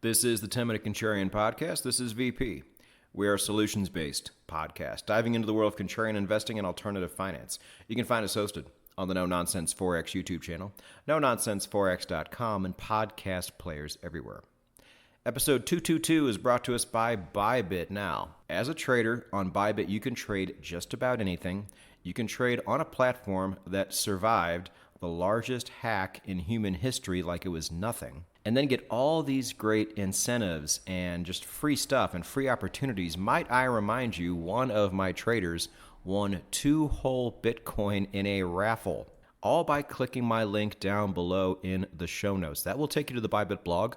This is the 10-Minute Contrarian Podcast. This is VP. We are a solutions-based podcast, diving into the world of contrarian investing and alternative finance. You can find us hosted on the No Nonsense Forex YouTube channel, NoNonsenseForex.com, and podcast players everywhere. Episode 222 is brought to us by Bybit. Now, as a trader on Bybit, you can trade just about anything. You can trade on a platform that survived the largest hack in human history like it was nothing, and then get all these great incentives and just free stuff and free opportunities. Might I remind you, one of my traders won 2 whole Bitcoin in a raffle, all by clicking my link down below in the show notes. That will take you to the Bybit blog.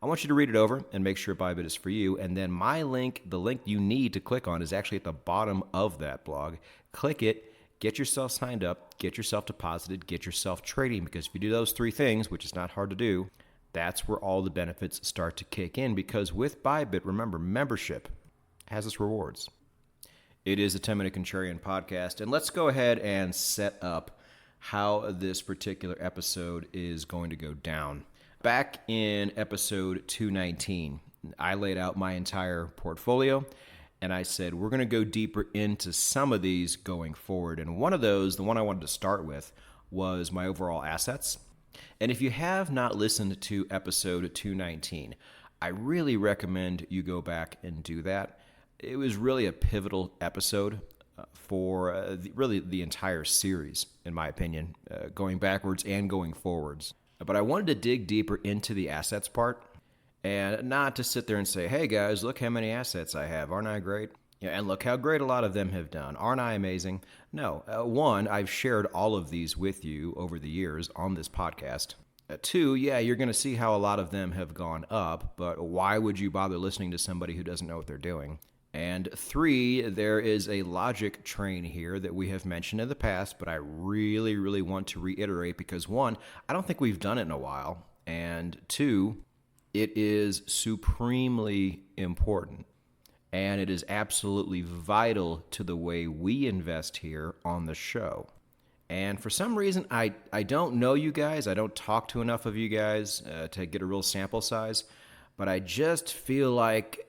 I want you to read it over and make sure Bybit is for you. And then my link, the link you need to click on, is actually at the bottom of that blog. Click it. Get yourself signed up, get yourself deposited, get yourself trading, because if you do those 3 things, which is not hard to do, that's where all the benefits start to kick in. Because with Bybit, remember, membership has its rewards. It is a 10-Minute Contrarian Podcast, and let's go ahead and set up how this particular episode is going to go down. Back in episode 219, I laid out my entire portfolio, and I said, we're going to go deeper into some of these going forward. And one of those, the one I wanted to start with, was my overall assets. And if you have not listened to episode 219, I really recommend you go back and do that. It was really a pivotal episode for really the entire series, in my opinion, going backwards and going forwards. But I wanted to dig deeper into the assets part. And not to sit there and say, hey guys, look how many assets I have. Aren't I great? Yeah, and look how great a lot of them have done. Aren't I amazing? No. One, I've shared all of these with you over the years on this podcast. 2, yeah, you're going to see how a lot of them have gone up, but why would you bother listening to somebody who doesn't know what they're doing? And 3, there is a logic train here that we have mentioned in the past, but I really, really want to reiterate because 1, I don't think we've done it in a while, and 2, it is supremely important, and it is absolutely vital to the way we invest here on the show. And for some reason, I don't know you guys. I don't talk to enough of you guys to get a real sample size, but I just feel like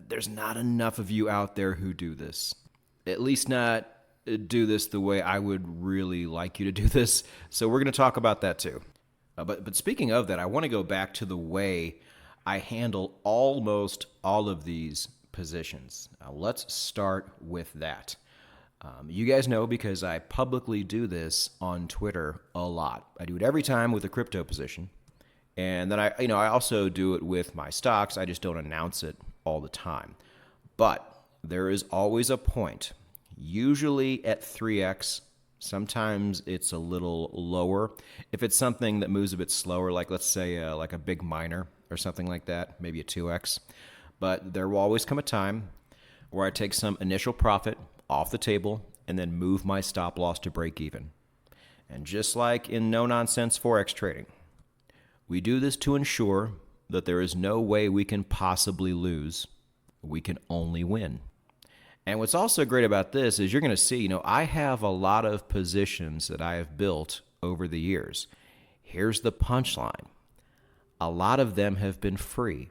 there's not enough of you out there who do this. At least not do this the way I would really like you to do this. So we're going to talk about that too. But speaking of that, I want to go back to the way I handle almost all of these positions. Now, let's start with that. You guys know because I publicly do this on Twitter a lot. I do it every time with a crypto position. And then I also do it with my stocks. I just don't announce it all the time. But there is always a point, usually at 3x. Sometimes it's a little lower. If it's something that moves a bit slower, like let's say like a big miner or something like that, maybe a 2x. But there will always come a time where I take some initial profit off the table and then move my stop loss to break even. And just like in no-nonsense Forex trading, we do this to ensure that there is no way we can possibly lose. We can only win. And what's also great about this is you're going to see, I have a lot of positions that I have built over the years. Here's the punchline. A lot of them have been free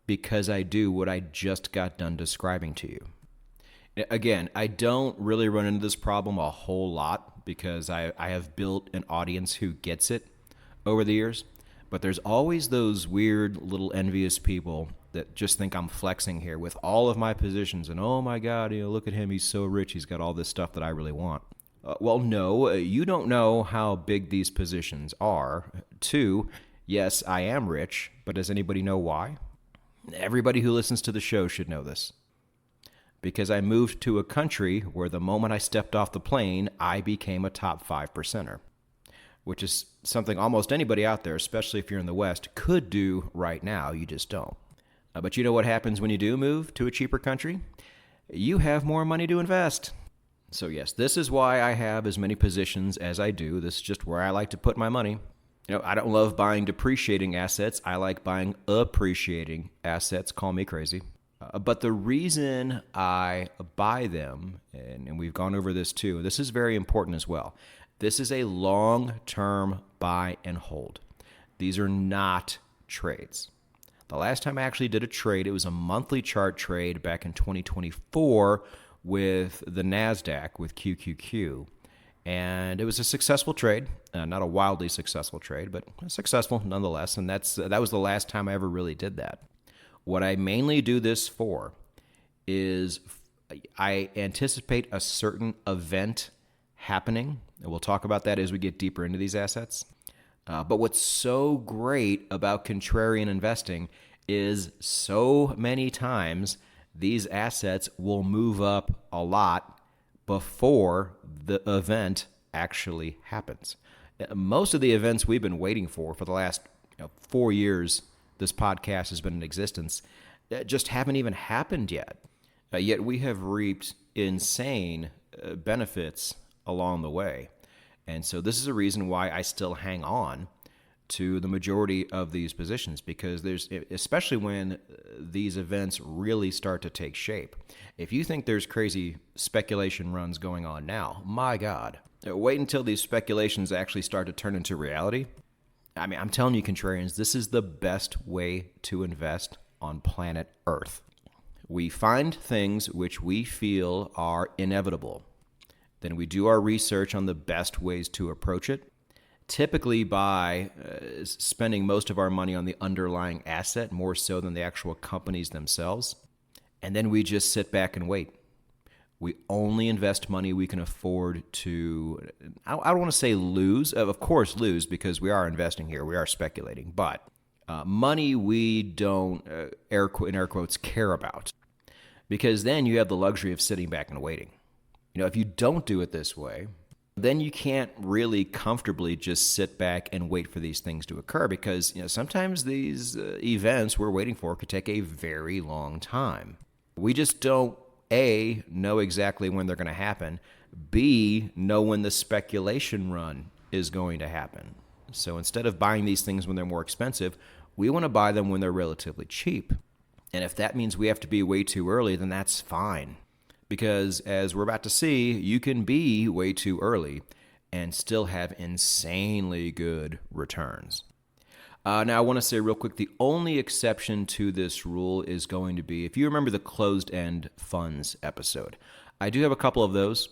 because I do what I just got done describing to you. Again, I don't really run into this problem a whole lot because I have built an audience who gets it over the years. But there's always those weird little envious people that just think I'm flexing here with all of my positions. And oh my God, look at him. He's so rich. He's got all this stuff that I really want. Well, no, you don't know how big these positions are. 2, yes, I am rich, but does anybody know why? Everybody who listens to the show should know this. Because I moved to a country where the moment I stepped off the plane, I became a top 5%er. Which is something almost anybody out there, especially if you're in the West, could do right now. You just don't. But you know what happens when you do move to a cheaper country? You have more money to invest. So yes, this is why I have as many positions as I do. This is just where I like to put my money. I don't love buying depreciating assets. I like buying appreciating assets. Call me crazy. But the reason I buy them, and we've gone over this too, this is very important as well. This is a long-term buy and hold. These are not trades. The last time I actually did a trade, it was a monthly chart trade back in 2024 with the NASDAQ, with QQQ. And it was a successful trade, not a wildly successful trade, but successful nonetheless. And that was the last time I ever really did that. What I mainly do this for is I anticipate a certain event happening, and we'll talk about that as we get deeper into these assets. But what's so great about contrarian investing is so many times these assets will move up a lot before the event actually happens. Most of the events we've been waiting for the last 4 years this podcast has been in existence just haven't even happened yet. Yet we have reaped insane benefits along the way. And so this is a reason why I still hang on to the majority of these positions, because especially when these events really start to take shape. If you think there's crazy speculation runs going on now, my God, wait until these speculations actually start to turn into reality. I mean, I'm telling you, contrarians, this is the best way to invest on planet Earth. We find things which we feel are inevitable. Then we do our research on the best ways to approach it, typically by spending most of our money on the underlying asset more so than the actual companies themselves. And then we just sit back and wait. We only invest money we can afford to, I don't want to say lose, of course lose, because we are investing here, we are speculating, but money we don't, in air quotes, care about. Because then you have the luxury of sitting back and waiting. If you don't do it this way, then you can't really comfortably just sit back and wait for these things to occur, because sometimes these events we're waiting for could take a very long time. We just don't, A, know exactly when they're going to happen, B, know when the speculation run is going to happen. So instead of buying these things when they're more expensive, we want to buy them when they're relatively cheap. And if that means we have to be way too early, then that's fine. Because as we're about to see, you can be way too early and still have insanely good returns. Now, I want to say real quick, the only exception to this rule is going to be, if you remember the closed-end funds episode, I do have a couple of those,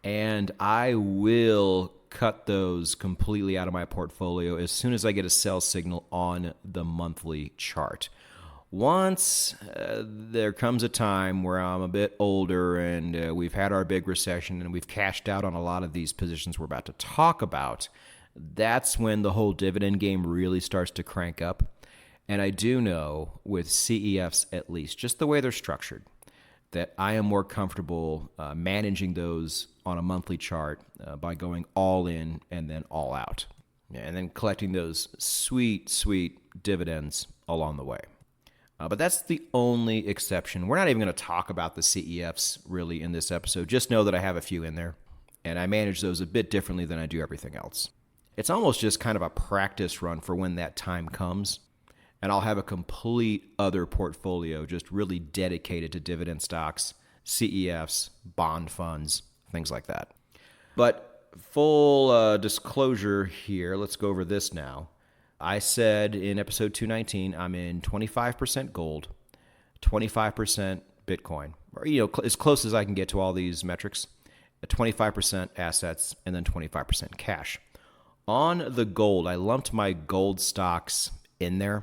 and I will cut those completely out of my portfolio as soon as I get a sell signal on the monthly chart. Once there comes a time where I'm a bit older and we've had our big recession and we've cashed out on a lot of these positions we're about to talk about, that's when the whole dividend game really starts to crank up. And I do know with CEFs, at least, just the way they're structured, that I am more comfortable managing those on a monthly chart by going all in and then all out, and then collecting those sweet, sweet dividends along the way. But that's the only exception. We're not even going to talk about the CEFs really in this episode. Just know that I have a few in there, and I manage those a bit differently than I do everything else. It's almost just kind of a practice run for when that time comes, and I'll have a complete other portfolio just really dedicated to dividend stocks, CEFs, bond funds, things like that. But full disclosure here, let's go over this now. I said in episode 219, I'm in 25% gold, 25% Bitcoin, or as close as I can get to all these metrics, 25% assets, and then 25% cash. On the gold, I lumped my gold stocks in there.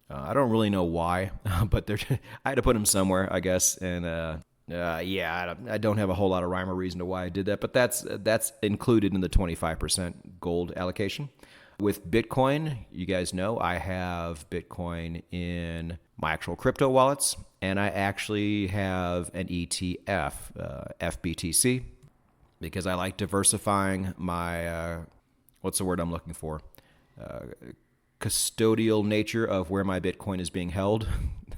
I don't really know why, but I had to put them somewhere, I guess. And I don't have a whole lot of rhyme or reason to why I did that, but that's included in the 25% gold allocation. With Bitcoin, you guys know I have Bitcoin in my actual crypto wallets, and I actually have an ETF, FBTC, because I like diversifying my, what's the word I'm looking for? Custodial nature of where my Bitcoin is being held.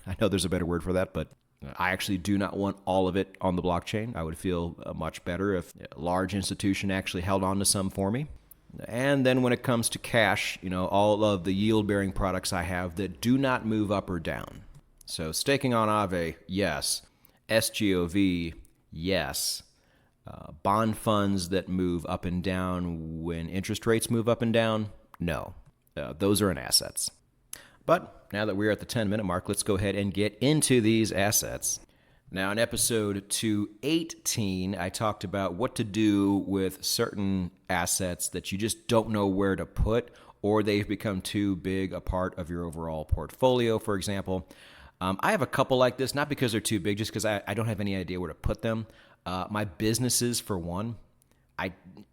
I know there's a better word for that, but I actually do not want all of it on the blockchain. I would feel much better if a large institution actually held on to some for me. And then when it comes to cash, all of the yield-bearing products I have that do not move up or down. So staking on Aave, yes. SGOV, yes. Bond funds that move up and down when interest rates move up and down, no. Those are in assets. But now that we're at the 10-minute mark, let's go ahead and get into these assets. Now, in episode 218, I talked about what to do with certain assets that you just don't know where to put, or they've become too big a part of your overall portfolio, for example. I have a couple like this, not because they're too big, just because I don't have any idea where to put them. My businesses, for one, I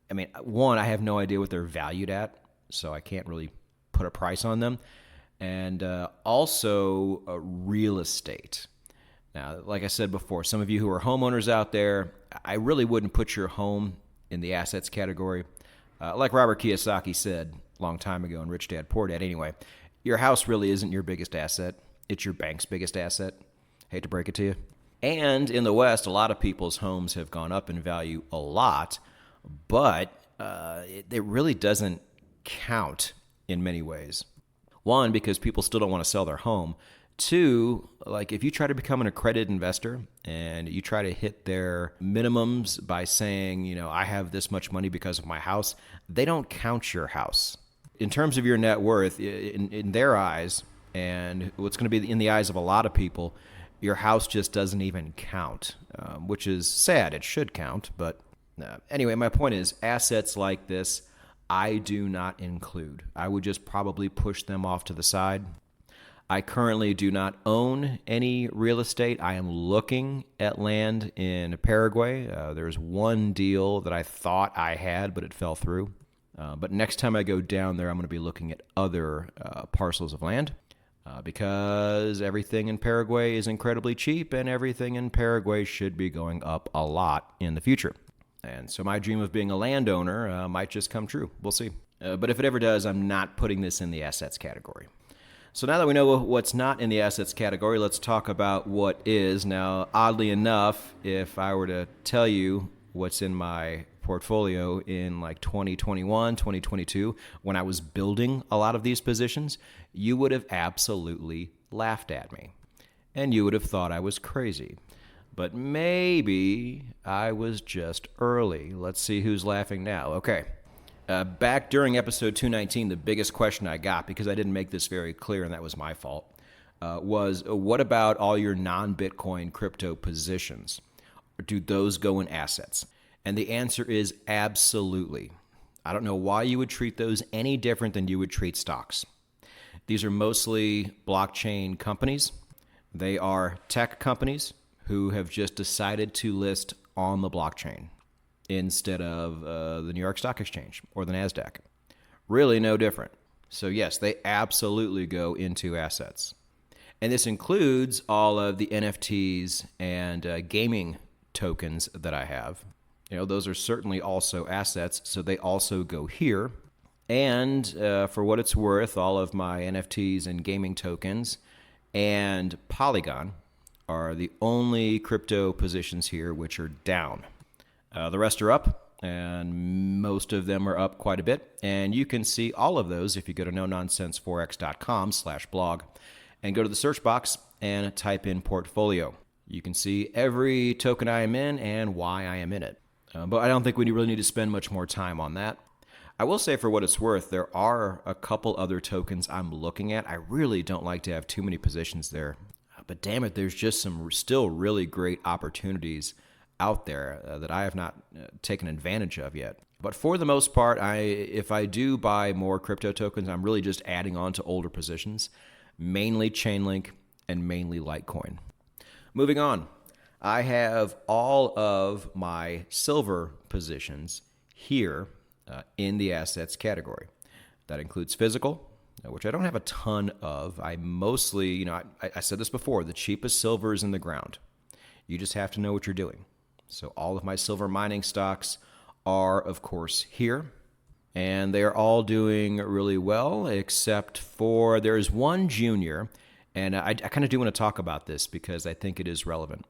have no idea what they're valued at, so I can't really put a price on them. And also real estate. Now, like I said before, some of you who are homeowners out there, I really wouldn't put your home in the assets category. Like Robert Kiyosaki said a long time ago in Rich Dad, Poor Dad anyway, your house really isn't your biggest asset. It's your bank's biggest asset. Hate to break it to you. And in the West, a lot of people's homes have gone up in value a lot, but it really doesn't count in many ways. One, because people still don't want to sell their home. Two, like if you try to become an accredited investor and you try to hit their minimums by saying, I have this much money because of my house, they don't count your house. In terms of your net worth, in their eyes, and what's going to be in the eyes of a lot of people, your house just doesn't even count, which is sad. It should count. But anyway, my point is assets like this, I do not include. I would just probably push them off to the side. I currently do not own any real estate. I am looking at land in Paraguay. There's one deal that I thought I had, but it fell through. But next time I go down there, I'm going to be looking at other parcels of land because everything in Paraguay is incredibly cheap and everything in Paraguay should be going up a lot in the future. And so my dream of being a landowner might just come true. We'll see. But if it ever does, I'm not putting this in the assets category. So now that we know what's not in the assets category, let's talk about what is. Now, oddly enough, if I were to tell you what's in my portfolio in like 2021, 2022, when I was building a lot of these positions, you would have absolutely laughed at me. And you would have thought I was crazy. But maybe I was just early. Let's see who's laughing now. Okay. Back during episode 219, the biggest question I got, because I didn't make this very clear, and that was my fault, was what about all your non-Bitcoin crypto positions? Do those go in assets? And the answer is absolutely. I don't know why you would treat those any different than you would treat stocks. These are mostly blockchain companies. They are tech companies who have just decided to list on the blockchain instead of the New York Stock Exchange or the NASDAQ. Really no different. So yes, they absolutely go into assets. And this includes all of the NFTs and gaming tokens that I have. Those are certainly also assets, so they also go here. And for what it's worth, all of my NFTs and gaming tokens and Polygon are the only crypto positions here which are down. The rest are up, and most of them are up quite a bit. And you can see all of those if you go to nononsenseforex.com/blog and go to the search box and type in portfolio. You can see every token I am in and why I am in it. But I don't think we really need to spend much more time on that. I will say, for what it's worth, there are a couple other tokens I'm looking at. I really don't like to have too many positions there. But damn it, there's just some still really great opportunities out there that I have not taken advantage of yet. But for the most part, if I do buy more crypto tokens, I'm really just adding on to older positions, mainly Chainlink and mainly Litecoin. Moving on, I have all of my silver positions here in the assets category. That includes physical, which I don't have a ton of. I mostly, I said this before, the cheapest silver is in the ground. You just have to know what you're doing. So all of my silver mining stocks are, of course, here. And they are all doing really well, except for there's one junior. And I kind of do want to talk about this because I think it is relevant,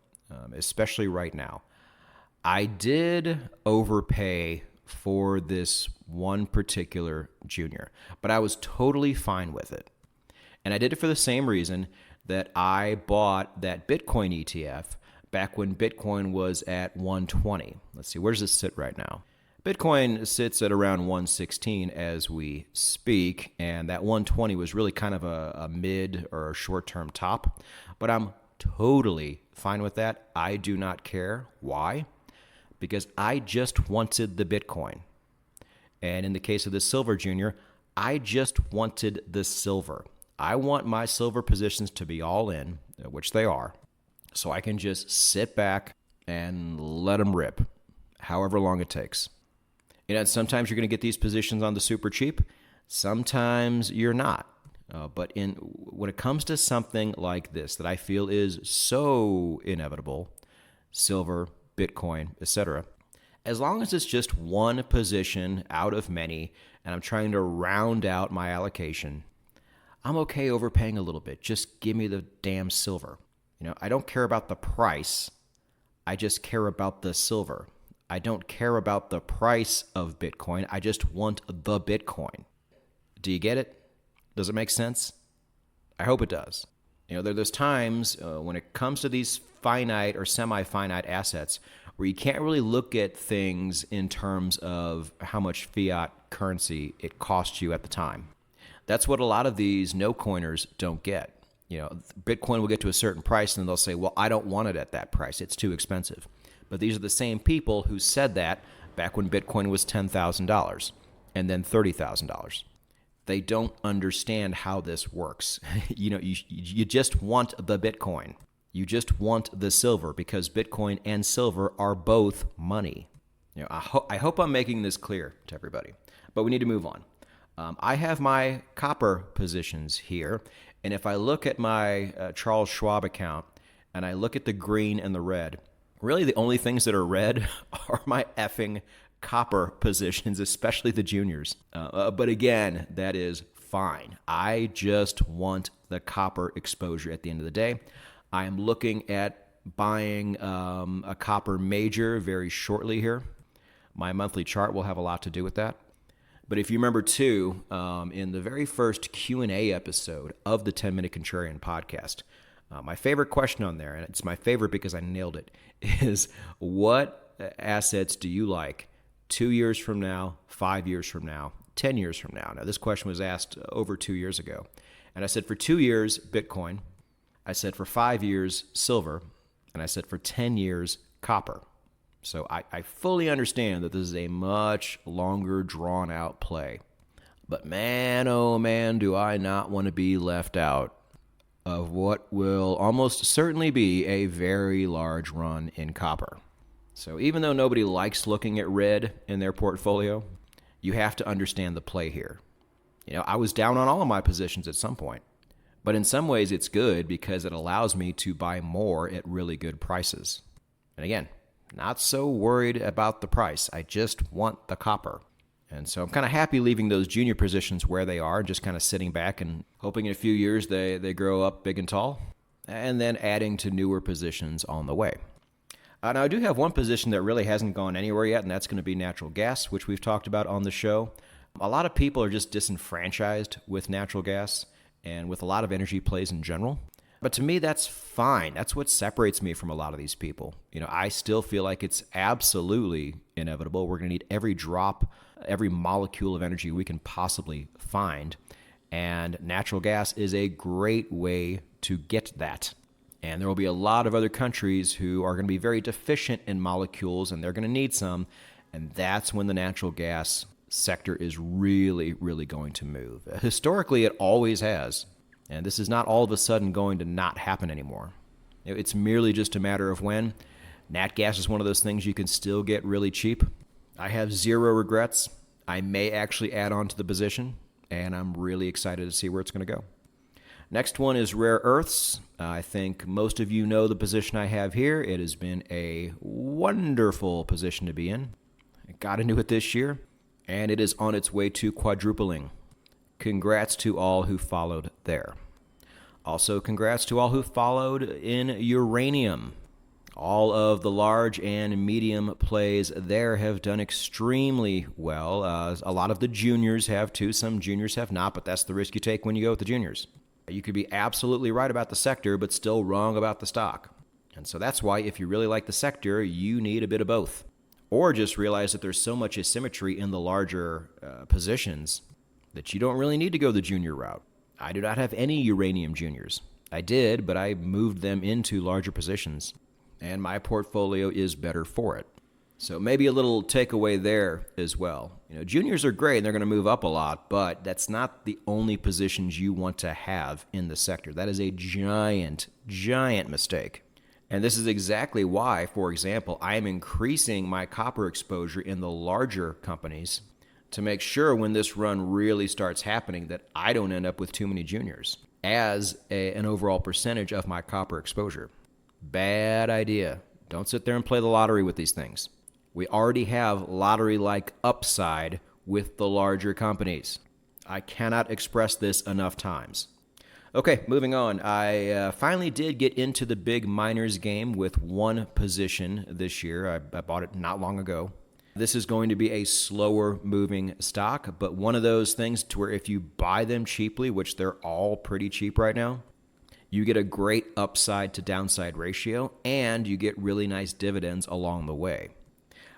especially right now. I did overpay for this one particular junior, but I was totally fine with it. And I did it for the same reason that I bought that Bitcoin ETF back when Bitcoin was at 120. Let's see, where does this sit right now? Bitcoin sits at around 116 as we speak, and that 120 was really kind of a mid or short-term top, but I'm totally fine with that. I do not care. Why? Because I just wanted the Bitcoin. And in the case of the Silver Junior, I just wanted the silver. I want my silver positions to be all in, which they are, so I can just sit back and let them rip, however long it takes. Sometimes you're going to get these positions on the super cheap. Sometimes you're not. But when it comes to something like this that I feel is so inevitable, silver, Bitcoin, etc., as long as it's just one position out of many and I'm trying to round out my allocation, I'm okay overpaying a little bit. Just give me the damn silver. I don't care about the price. I just care about the silver. I don't care about the price of Bitcoin. I just want the Bitcoin. Do you get it? Does it make sense? I hope it does. There's times when it comes to these finite or semi-finite assets where you can't really look at things in terms of how much fiat currency it costs you at the time. That's what a lot of these no-coiners don't get. Bitcoin will get to a certain price and they'll say, well, I don't want it at that price. It's too expensive. But these are the same people who said that back when Bitcoin was $10,000 and then $30,000. They don't understand how this works. You just want the Bitcoin. You just want the silver because Bitcoin and silver are both money. I hope I'm making this clear to everybody, but we need to move on. I have my copper positions here, and if I look at my Charles Schwab account and I look at the green and the red, really the only things that are red are my effing copper positions, especially the juniors. But again, that is fine. I just want the copper exposure at the end of the day. I am looking at buying a copper major very shortly here. My monthly chart will have a lot to do with that. But if you remember too, in the very first Q&A episode of the 10-Minute Contrarian podcast, my favorite question on there, and it's my favorite because I nailed it, is what assets do you like 2 years from now, 5 years from now, 10 years from now? Now, this question was asked over 2 years ago. And I said for 2 years, Bitcoin. I said for 5 years, silver. And I said for 10 years, copper. So I fully understand that this is a much longer, drawn-out play. But man, oh man, do I not want to be left out of what will almost certainly be a very large run in copper. So even though nobody likes looking at red in their portfolio, you have to understand the play here. I was down on all of my positions at some point, but in some ways it's good because it allows me to buy more at really good prices. And again, not so worried about the price. I just want the copper. And so I'm kind of happy leaving those junior positions where they are and just kind of sitting back and hoping in a few years they grow up big and tall, and then adding to newer positions on the way. Now, I do have one position that really hasn't gone anywhere yet, and that's going to be natural gas, which we've talked about on the show. A lot of people are just disenfranchised with natural gas and with a lot of energy plays in general. But to me, that's fine. That's what separates me from a lot of these people. I still feel like it's absolutely inevitable. We're going to need every drop, every molecule of energy we can possibly find. And natural gas is a great way to get that. And there will be a lot of other countries who are going to be very deficient in molecules, and they're going to need some. And that's when the natural gas sector is really, really going to move. Historically, it always has. And this is not all of a sudden going to not happen anymore. It's merely just a matter of when. Nat gas is one of those things you can still get really cheap. I have zero regrets. I may actually add on to the position, and I'm really excited to see where it's going to go. Next one is rare earths. I think most of you know the position I have here. It has been a wonderful position to be in. I got into it this year, and it is on its way to quadrupling. Congrats to all who followed there. Also, congrats to all who followed in uranium. All of the large and medium plays there have done extremely well. A lot of the juniors have too. Some juniors have not, but that's the risk you take when you go with the juniors. You could be absolutely right about the sector, but still wrong about the stock. And so that's why if you really like the sector, you need a bit of both. or just realize that there's so much asymmetry in the larger positions that you don't really need to go the junior route. I do not have any uranium juniors. I did, but I moved them into larger positions, and my portfolio is better for it. So maybe a little takeaway there as well. Juniors are great and they're going to move up a lot, but that's not the only positions you want to have in the sector. That is a giant, giant mistake. And this is exactly why, for example, I am increasing my copper exposure in the larger companies to make sure when this run really starts happening that I don't end up with too many juniors as an overall percentage of my copper exposure. Bad idea. Don't sit there and play the lottery with these things. We already have lottery-like upside with the larger companies. I cannot express this enough times. Okay, moving on. I finally did get into the big miners game with one position this year. I bought it not long ago. This is going to be a slower moving stock, but one of those things to where if you buy them cheaply, which they're all pretty cheap right now, you get a great upside to downside ratio and you get really nice dividends along the way.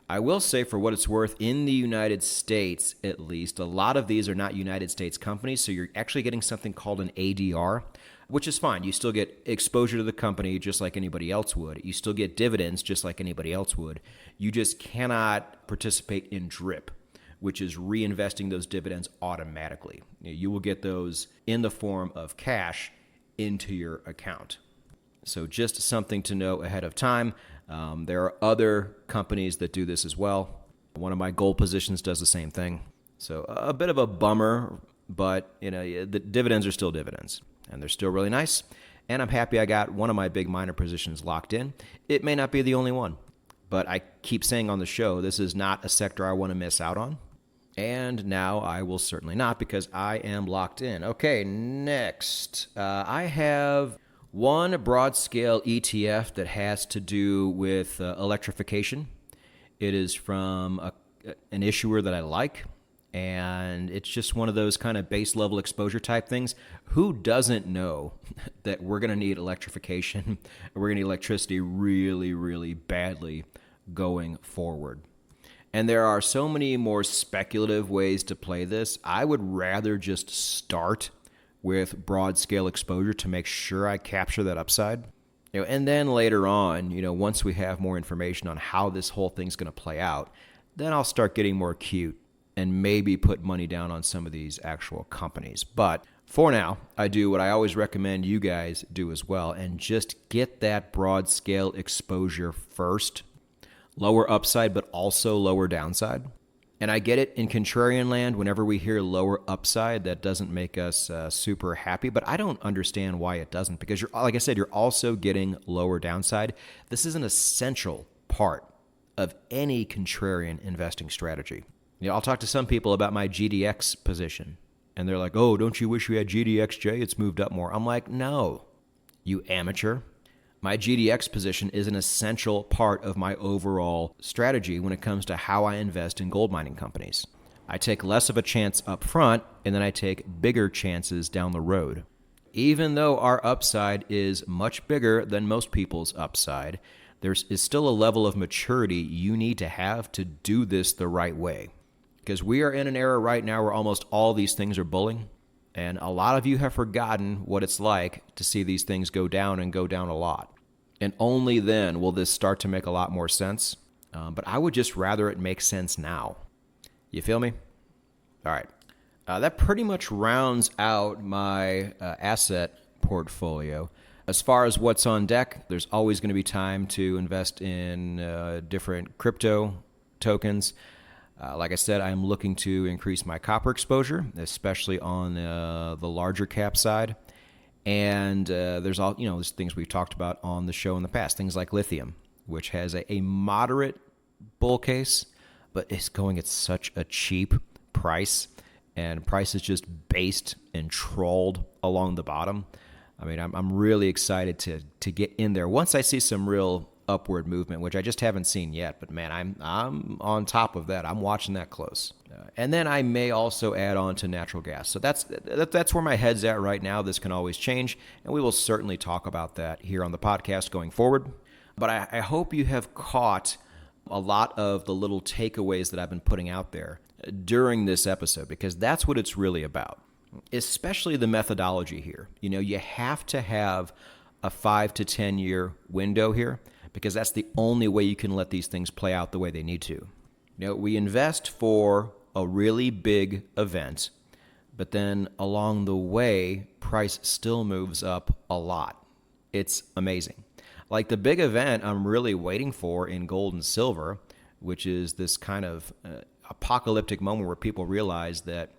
I will say, for what it's worth, in the United States at least, a lot of these are not United States companies, so you're actually getting something called an ADR, which is fine. You still get exposure to the company just like anybody else would. You still get dividends just like anybody else would. You just cannot participate in DRIP, which is reinvesting those dividends automatically. You will get those in the form of cash into your account. So just something to know ahead of time. There are other companies that do this as well. One of my gold positions does the same thing. So a bit of a bummer, but the dividends are still dividends, and they're still really nice. And I'm happy I got one of my big miner positions locked in. It may not be the only one, but I keep saying on the show, this is not a sector I want to miss out on. And now I will certainly not, because I am locked in. Okay, next. I have one broad scale ETF that has to do with electrification. It is from an issuer that I like, and it's just one of those kind of base level exposure type things. Who doesn't know that we're going to need electrification? We're going to need electricity really, really badly going forward. And there are so many more speculative ways to play this. I would rather just start with broad scale exposure to make sure I capture that upside. And then later on, once we have more information on how this whole thing's going to play out, then I'll start getting more cute and maybe put money down on some of these actual companies. But for now, I do what I always recommend you guys do as well, and just get that broad scale exposure first. Lower upside, but also lower downside. And I get it, in contrarian land, whenever we hear lower upside, that doesn't make us super happy. But I don't understand why it doesn't, because like I said, you're also getting lower downside. This is an essential part of any contrarian investing strategy. I'll talk to some people about my GDX position, and they're like, "Oh, don't you wish we had GDXJ? It's moved up more." I'm like, "No, you amateur. My GDX position is an essential part of my overall strategy when it comes to how I invest in gold mining companies. I take less of a chance up front, and then I take bigger chances down the road. Even though our upside is much bigger than most people's upside, there is still a level of maturity you need to have to do this the right way. Because we are in an era right now where almost all these things are bulling. And a lot of you have forgotten what it's like to see these things go down and go down a lot. And only then will this start to make a lot more sense. But I would just rather it make sense now. You feel me? All right. That pretty much rounds out my asset portfolio. As far as what's on deck, there's always going to be time to invest in different crypto tokens. Like I said, I'm looking to increase my copper exposure, especially on the larger cap side. And there's there's things we've talked about on the show in the past, things like lithium, which has a moderate bull case, but it's going at such a cheap price, and price is just based and trolled along the bottom. I mean, I'm really excited to get in there once I see some real upward movement, which I just haven't seen yet. But man, I'm on top of that. I'm watching that close. And then I may also add on to natural gas. So that's where my head's at right now. This can always change, and we will certainly talk about that here on the podcast going forward. But I hope you have caught a lot of the little takeaways that I've been putting out there during this episode, because that's what it's really about, especially the methodology here. You have to have a 5 to 10 year window here, because that's the only way you can let these things play out the way they need to. We invest for a really big event, but then along the way, price still moves up a lot. It's amazing. Like the big event I'm really waiting for in gold and silver, which is this kind of apocalyptic moment where people realize that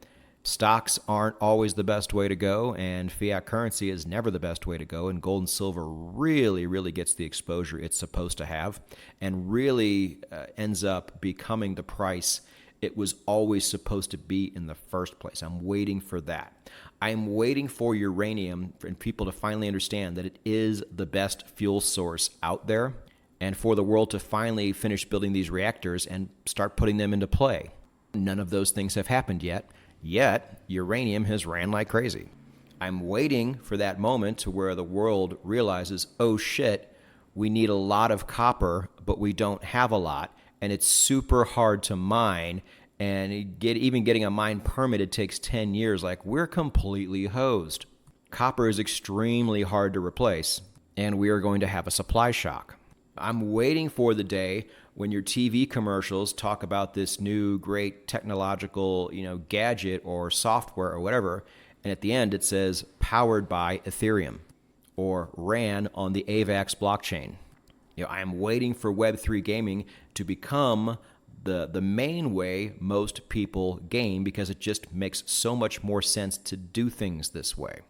stocks aren't always the best way to go, and fiat currency is never the best way to go, and gold and silver really, really gets the exposure it's supposed to have, and really ends up becoming the price it was always supposed to be in the first place. I'm waiting for that. I'm waiting for uranium and people to finally understand that it is the best fuel source out there, and for the world to finally finish building these reactors and start putting them into play. None of those things have happened yet uranium has ran like crazy. I'm waiting for that moment to where the world realizes, oh shit, we need a lot of copper, but we don't have a lot, and it's super hard to mine, and even getting a mine permitted takes 10 years. Like, we're completely hosed. Copper is extremely hard to replace, and we are going to have a supply shock. I'm waiting for the day when your TV commercials talk about this new great technological, gadget or software or whatever, and at the end it says powered by Ethereum or ran on the AVAX blockchain. I'm waiting for Web3 gaming to become the main way most people game, because it just makes so much more sense to do things this way.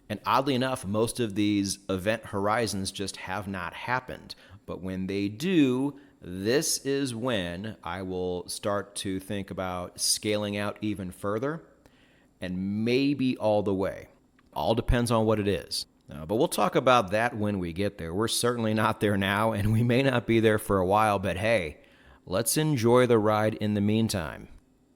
And oddly enough, most of these event horizons just have not happened. But when they do, this is when I will start to think about scaling out even further, and maybe all the way. All depends on what it is. But we'll talk about that when we get there. We're certainly not there now, and we may not be there for a while, but hey, let's enjoy the ride in the meantime.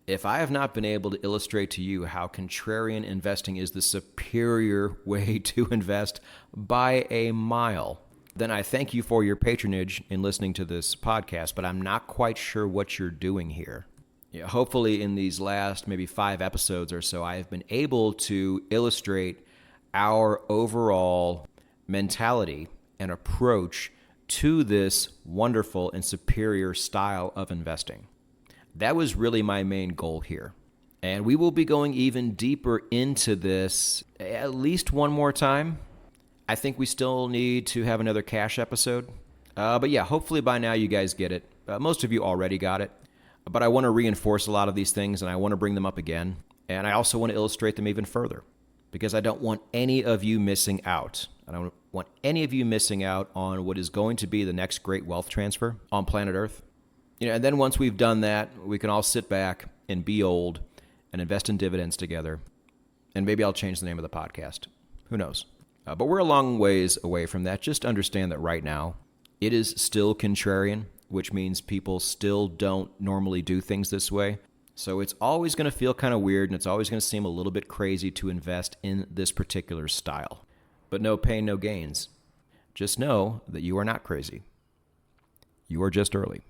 If I have not been able to illustrate to you how contrarian investing is the superior way to invest by a mile, then I thank you for your patronage in listening to this podcast, but I'm not quite sure what you're doing here. Hopefully in these last maybe 5 episodes or so, I have been able to illustrate our overall mentality and approach to this wonderful and superior style of investing. That was really my main goal here. And we will be going even deeper into this at least one more time. I think we still need to have another cash episode. But yeah, hopefully by now you guys get it. Most of you already got it. But I want to reinforce a lot of these things, and I want to bring them up again. And I also want to illustrate them even further, because I don't want any of you missing out. I don't want any of you missing out on what is going to be the next great wealth transfer on planet Earth. And then once we've done that, we can all sit back and be old and invest in dividends together. And maybe I'll change the name of the podcast. Who knows? But we're a long ways away from that. Just understand that right now, it is still contrarian, which means people still don't normally do things this way. So it's always going to feel kind of weird, and it's always going to seem a little bit crazy to invest in this particular style. But no pain, no gains. Just know that you are not crazy. You are just early.